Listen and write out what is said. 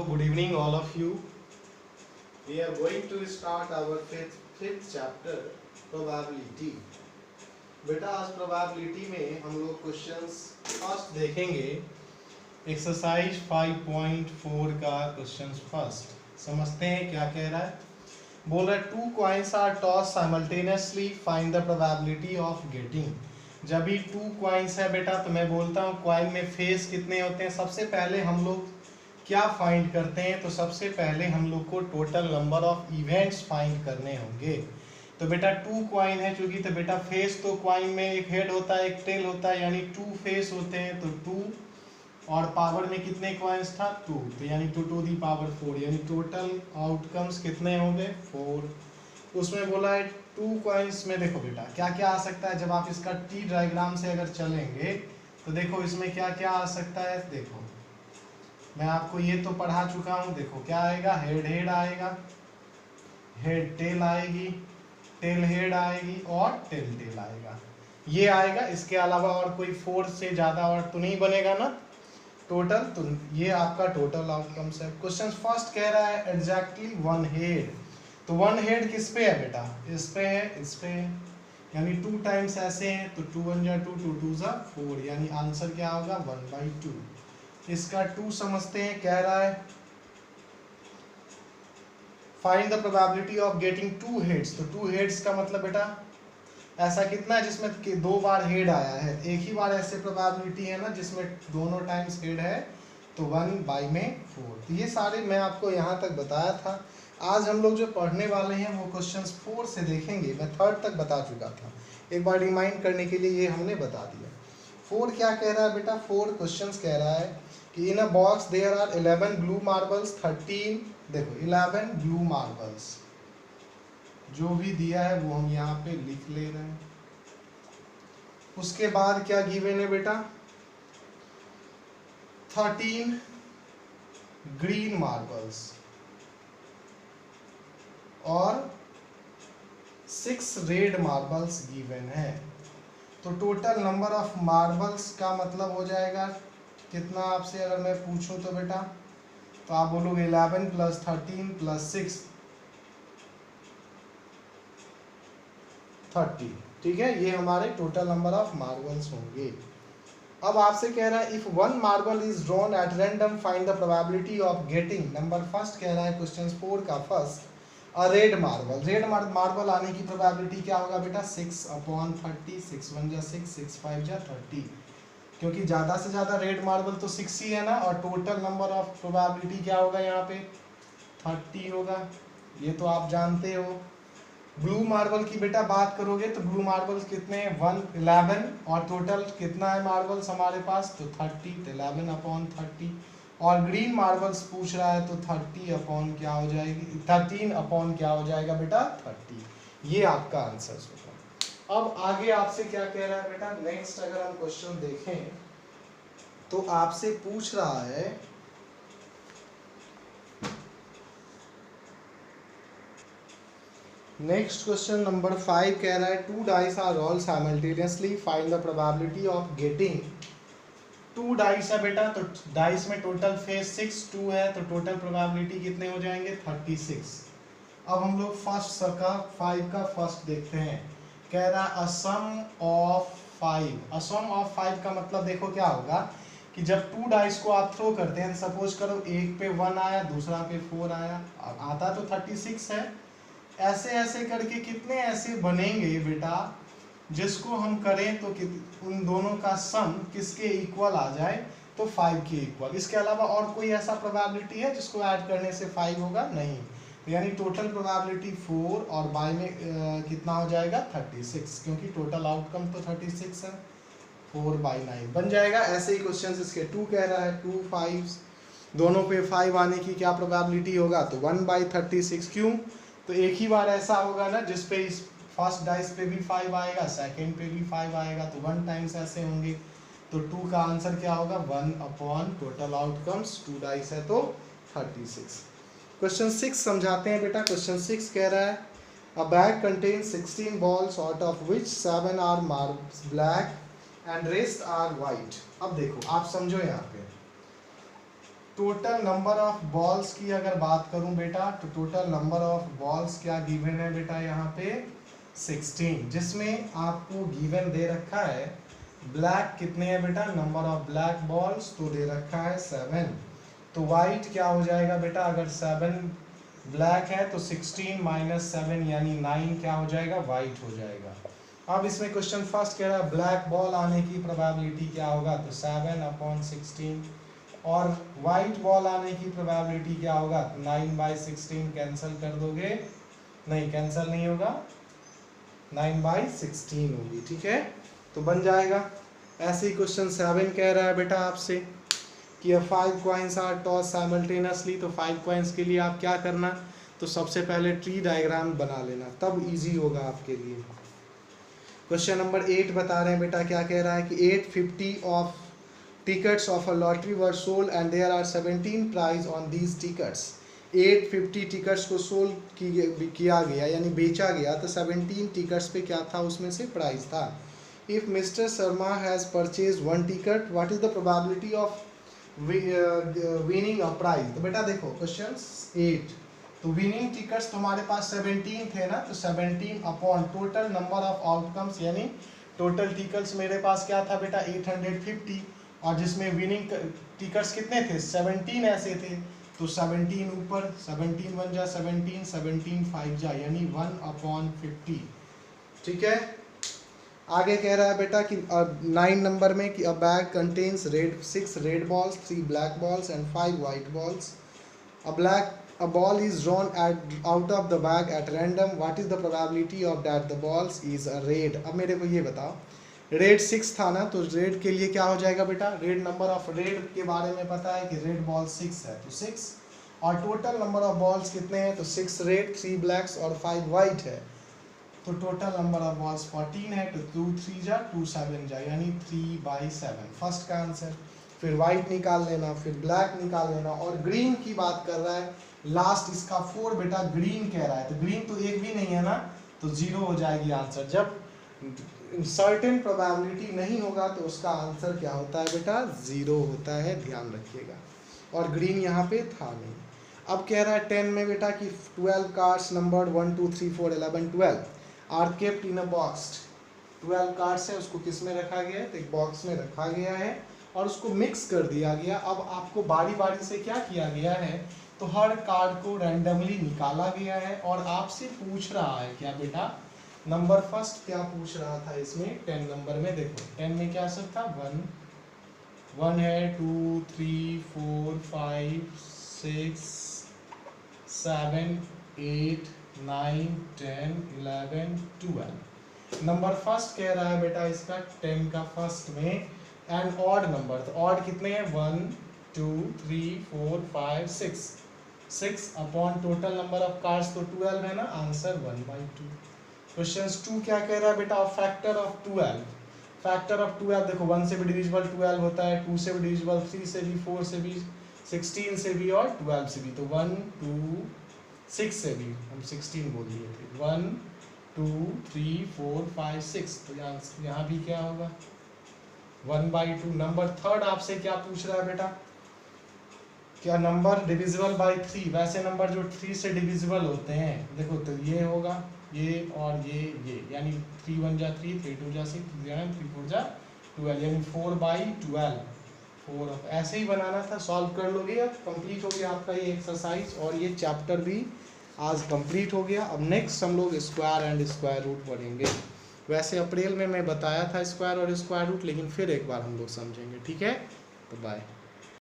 good evening all of you. We are going to start our fifth chapter, probability. बेटा आज probability में हम लोग क्वेश्चंस फर्स्ट देखेंगे. एक्सरसाइज 5.4 का क्वेश्चंस फर्स्ट समझते हैं क्या कह रहा है. बोल रहा है 2 coins are tossed simultaneously, find the probability of getting. जब भी 2 coins है बेटा तो मैं बोलता हूँ कॉइन में फेस कितने होते हैं. सबसे पहले हम लोग क्या फाइंड करते हैं, तो सबसे पहले हम लोग को total number of events find करने होंगे. तो बेटा 2 कॉइन है चूंकि, तो बेटा फेस तो कॉइन में एक हेड होता है एक टेल होता है, यानी 2 फेस होते हैं. तो 2 और पावर में कितने कॉइन्स था 2, तो यानी 2 टू दी पावर 4, यानी टोटल आउटकम्स कितने होंगे 4. उसमें बोला है 2 कॉइन्स में देखो बेटा क्या क्या आ सकता है. जब आप इसका टी डायग्राम से अगर चलेंगे तो देखो इसमें क्या क्या आ सकता है. देखो मैं आपको ये तो पढ़ा चुका हूँ. देखो क्या आएगा, हेड हेड आएगा, हेड टेल आएगी, टेल हेड आएगी और टेल टेल आएगा, ये आएगा. इसके अलावा और कोई 4 से ज़्यादा और तो नहीं बनेगा ना टोटल. तो ये आपका टोटल आउटकम्स है. क्वेश्चन फर्स्ट कह रहा है एग्जैक्टली 1 हेड. तो 1 हेड किस पे है बेटा, इस पे है, इस पे है, यानी 2 टाइम्स ऐसे हैं. तो 2 1 जा 2, 2 2 जा 4, यानी आंसर क्या होगा 1/2. इसका 2 समझते हैं. कह रहा है find the probability of getting 2 heads. तो 2 हेड्स का मतलब बेटा ऐसा कितना है जिसमें 2 बार हेड आया है. एक ही बार ऐसे प्रोबेबिलिटी है ना जिसमें दोनों टाइम्स हेड है, तो 1/4. तो ये सारे मैं आपको यहाँ तक बताया था. आज हम लोग जो पढ़ने वाले हैं वो क्वेश्चंस 4 से देखेंगे. मैं 3rd तक बता चुका था, एक बार रिमाइंड करने के लिए ये हमने बता दिया. 4 क्या कह रहा है बेटा, 4 क्वेश्चंस कह रहा है कि in a box there are 11 blue marbles, 13 देखो 11 ब्लू मार्बल्स. जो भी दिया है वो हम यहाँ पे लिख ले रहे हैं. उसके बाद क्या गिवन है बेटा, 13 ग्रीन मार्बल्स और 6 रेड मार्बल्स गिवन है. तो टोटल नंबर ऑफ मार्बल्स का मतलब हो जाएगा कितना. आपसे अगर मैं पूछूं तो बेटा तो आप बोलोगे 11 + 13 + 6 30. ठीक है, ये हमारे टोटल नंबर ऑफ मार्बल्स होंगे. अब आपसे कह रहा है if 1 marble is drawn at random find the probability of getting. Number first कह रहा है क्वेश्चन 4 का फर्स्ट, अ रेड मार्बल. रेड मार्बल आने की प्रोबेबिलिटी क्या होगा बेटा 6/30. 6 1 जा 6, 6 5 जा 30, क्योंकि ज़्यादा से ज़्यादा रेड मार्बल तो 6 ही है ना. और टोटल नंबर ऑफ प्रोबेबिलिटी क्या होगा यहाँ पे 30 होगा, ये तो आप जानते हो. ब्लू मार्बल की बेटा बात करोगे तो ब्लू मार्बल्स कितने हैं 11, और टोटल कितना है मार्बल्स हमारे पास तो 30, 11/30. और ग्रीन मार्बल्स पूछ रहा है तो 30 क्या हो जाएगी 13 क्या हो जाएगा बेटा 30. ये आपका आंसर होगा. अब आगे आपसे क्या कह रहा है बेटा, नेक्स्ट अगर हम क्वेश्चन देखें तो आपसे पूछ रहा है नेक्स्ट क्वेश्चन नंबर 5 कह रहा है 2 dice are rolled simultaneously, find the probability of getting. 2 dice है बेटा, तो डाइस में टोटल फेस 6 2 है, तो टोटल प्रोबेबिलिटी कितने हो जाएंगे 36. अब हम लोग फर्स्ट का 5 का फर्स्ट देखते हैं. कह रहा है अ सम ऑफ 5. अ सम ऑफ 5 का मतलब देखो क्या होगा कि जब 2 डाइस को आप थ्रो करते हैं, सपोज करो एक पे 1 आया दूसरा पे 4 आया, आता तो 36 है. ऐसे ऐसे करके कितने ऐसे बनेंगे बेटा जिसको हम करें तो उन दोनों का सम किसके इक्वल आ जाए तो 5 के इक्वल. इसके अलावा और कोई ऐसा प्रोबेबिलिटी है जिसको ऐड करने से 5 होगा नहीं. यानी टोटल प्रोबेबिलिटी 4 और बाय में कितना हो जाएगा 36, क्योंकि टोटल आउटकम तो 36 है. 4/9 बन जाएगा. ऐसे ही क्वेश्चन इसके 2 कह रहा है 2 5 दोनों पे 5 आने की क्या प्रोबेबिलिटी होगा तो 1/36. क्यों, तो एक ही बार ऐसा होगा ना जिसपे इस फर्स्ट डाइस पे भी 5 आएगा, सेकंड पे भी 5 आएगा, तो 1 टाइम्स ऐसे होंगे. तो 2 का आंसर क्या होगा 1 टोटल आउटकम्स. 2 डाइस है तो 36. क्वेश्चन 6 समझाते हैं बेटा. क्वेश्चन 6 कह रहा है a bag contains 16 balls out of which 7 are black and rest are white. अब देखो आप समझो यहाँ पे टोटल नंबर ऑफ बॉल्स की अगर बात करूं बेटा तो टोटल नंबर ऑफ बॉल्स क्या गिवन है बेटा यहाँ पे 16, जिसमें आपको गिवन दे रखा है ब्लैक कितने हैं बेटा, नंबर ऑफ ब्लैक बॉल्स तो दे रखा है 7। तो वाइट क्या हो जाएगा बेटा, अगर 7 ब्लैक है तो 16 माइनस 7 यानी 9 क्या हो जाएगा, वाइट हो जाएगा। अब इसमें क्वेश्चन फर्स्ट कह रहा है ब्लैक बॉल आने की प्रोबेबिलिटी क्या होगा, तो 7/16, और वाइट बॉल आने की प्रोबेबिलिटी क्या होगा, 9/16। कैंसिल कर दोगे, नहीं कैंसिल नहीं होगा, 9/16 होगी, ठीक है, तो बन जाएगा। ऐसे ही क्वेश्चन 7 कह रहा है बेटा आपसे कि 5 कॉइन्स आर टॉस साइमल्टेनियसली, तो 5 कॉइन्स के लिए आप क्या करना, तो सबसे पहले ट्री डायग्राम बना लेना, तब इजी होगा आपके लिए। क्वेश्चन नंबर 8 बता रहे हैं बेटा, क्या कह रहा है कि 850 of tickets of a lottery were sold and there are 17 prize on these tickets। 850 tickets को सोल्ड किया गया यानी बेचा गया, तो 17 टिकट्स पे क्या था, उसमें से प्राइस था। If mister Sharma has purchase 1 ticket, what is the probability of winning a prize. तो बेटा देखो क्वेश्चन 8, तो विनिंग टिकट्स तुम्हारे पास 17 थे ना, तो 17 upon total number of outcomes, यानी टोटल टिकट्स मेरे पास क्या था बेटा 850, और जिसमें विनिंग टिकट्स कितने थे 17 ऐसे थे, तो 17 ऊपर, 17 1 जा 17, 17 5 जा यानी 1/50, ठीक है। आगे कह रहा है बेटा कि 9 नंबर में कि अ bag contains 6 red balls, 3 black balls and 5 white balls. A ball is drawn out of the bag at random. What is the probability of that the balls is a red? अब मेरे को ये बताओ, red 6 था ना, तो red के लिए क्या हो जाएगा बेटा, रेड नंबर ऑफ रेड के बारे में पता है कि रेड बॉल 6 है, तो 6, और टोटल नंबर ऑफ बॉल्स कितने हैं, तो 6 रेड 3 ब्लैक्स और 5 वाइट है, तो टोटल नंबर ऑफ बॉल्स 14 है, तो 2 3 जा 2 7 जा यानी 3/7 फर्स्ट का आंसर। फिर वाइट निकाल लेना, फिर ब्लैक निकाल लेना, और ग्रीन की बात कर रहा है लास्ट इसका 4 बेटा, ग्रीन कह रहा है, तो ग्रीन तो एक भी नहीं है ना, तो 0 हो जाएगी आंसर। जब सर्टेन प्रोबेबिलिटी नहीं होगा तो उसका आंसर क्या होता है बेटा, 0 होता है, ध्यान रखिएगा। और ग्रीन यहाँ पे था नहीं। अब कह रहा है 10 में बेटा कि 12 cards numbered 1 2 3 4 11 12 are kept in a box. 12 cards है, उसको किस में रखा गया है, तो एक बॉक्स में रखा गया है और उसको मिक्स कर दिया गया। अब आपको बारी बारी से क्या किया गया है, तो हर कार्ड को रैंडमली निकाला गया है और आपसे पूछ रहा है क्या बेटा, नंबर फर्स्ट क्या पूछ रहा था इसमें 10 नंबर में, देखो 10 में क्या सब था, 1 है, 2 3 4 5 6 7 8 9 10 11 12। नंबर फर्स्ट कह रहा है बेटा इसका 10 का फर्स्ट में एंड ऑड नंबर, तो ऑड कितने हैं 1 2 3 4 5 6 upon total number of cards, तो 12 है ना, आंसर 1/2। क्वेश्चन 2 क्या कह रहा है बेटा, फैक्टर ऑफ 12। फैक्टर ऑफ 12 देखो 1 से भी डिविजिबल 12 होता है, 2 से भी डिविजिबल, 3 से भी, 4 से भी, 16 से भी और 12 से भी, तो 1 2 6 से भी, हम 16 बोल दिए थे, 1 2 3 4 5 6, तो यहाँ भी क्या होगा 1/2। नंबर थर्ड आपसे क्या पूछ रहा है बेटा, क्या नंबर डिविजिबल बाय 3, वैसे नंबर जो 3 से डिविजिबल होते हैं, देखो तो ये होगा, ये और ये यानी 3 1 जा 3 3 2 जा 6 3 4 जा 12 यानी 4/12 4। ऐसे ही बनाना था, सॉल्व कर लोगे। अब कंप्लीट हो गया आपका ये एक्सरसाइज और ये चैप्टर भी आज कंप्लीट हो गया। अब नेक्स्ट हम लोग स्क्वायर एंड स्क्वायर रूट पढ़ेंगे। वैसे अप्रैल में मैं बताया था स्क्वायर और स्क्वायर रूट, लेकिन फिर एक बार हम लोग समझेंगे, ठीक है, तो बाय।